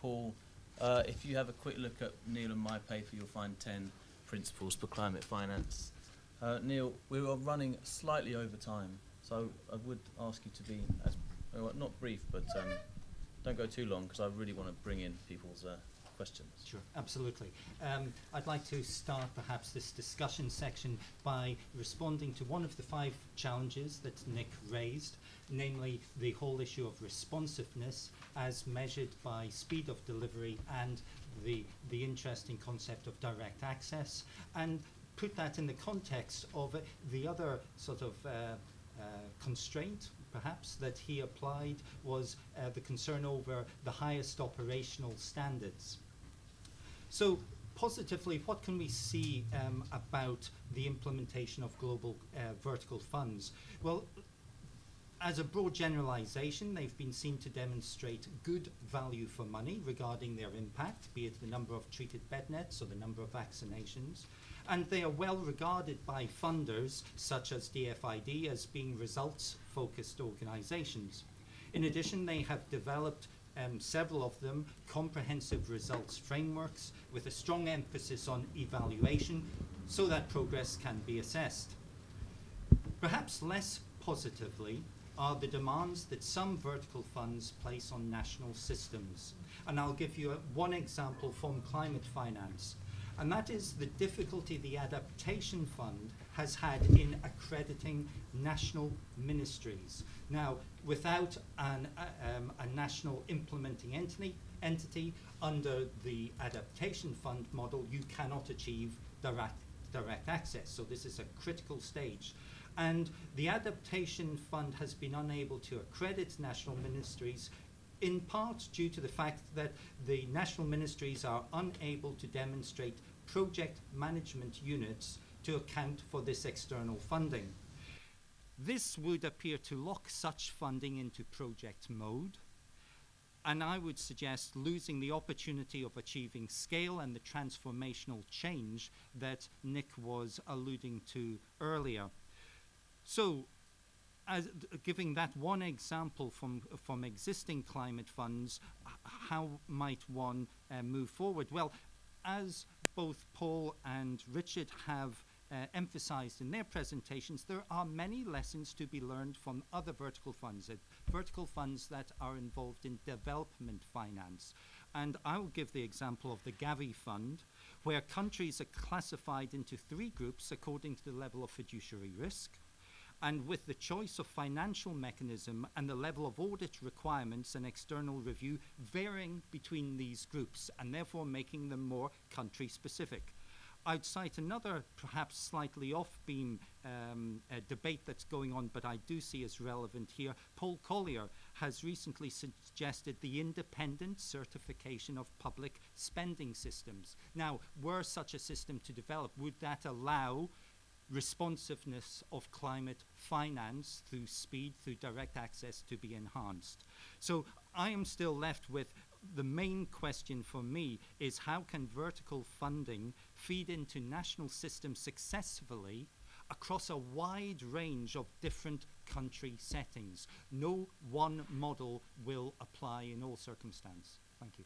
Paul. If you have a quick look at Neil and my paper, you'll find 10 principles for climate finance. Neil, we are running slightly over time, so I would ask you to be as not brief, but don't go too long, because I really want to bring in people's questions. Sure, absolutely. I'd like to start perhaps this discussion section by responding to one of the 5 challenges that Nick raised, namely the whole issue of responsiveness as measured by speed of delivery and the interesting concept of direct access, and put that in the context of the other sort of constraint perhaps that he applied was the concern over the highest operational standards. So positively, what can we see about the implementation of global vertical funds? Well, as a broad generalization, they've been seen to demonstrate good value for money regarding their impact, be it the number of treated bed nets or the number of vaccinations. And they are well regarded by funders such as DFID as being results-focused organizations. In addition, they have developed several of them comprehensive results frameworks with a strong emphasis on evaluation so that progress can be assessed. Perhaps less positively are the demands that some vertical funds place on national systems. And I'll give you one example from climate finance. And that is the difficulty the Adaptation Fund has had in accrediting national ministries. Now, without a national implementing entity under the Adaptation Fund model, you cannot achieve direct access. So this is a critical stage. And the Adaptation Fund has been unable to accredit national ministries in part due to the fact that the national ministries are unable to demonstrate project management units to account for this external funding. This would appear to lock such funding into project mode, and I would suggest losing the opportunity of achieving scale and the transformational change that Nick was alluding to earlier. So, giving that one example from existing climate funds, how might one move forward? Well, as both Paul and Richard have emphasized in their presentations, there are many lessons to be learned from other vertical funds that are involved in development finance. And I will give the example of the Gavi Fund, where countries are classified into 3 groups according to the level of fiduciary risk, and with the choice of financial mechanism and the level of audit requirements and external review varying between these groups, and therefore making them more country-specific. I'd cite another perhaps slightly off-beam debate that's going on, but I do see as relevant here. Paul Collier has recently suggested the independent certification of public spending systems. Now, were such a system to develop, would that allow responsiveness of climate finance through speed, through direct access to be enhanced? So I am still left with the main question for me is how can vertical funding feed into national systems successfully across a wide range of different country settings? No one model will apply in all circumstances. Thank you.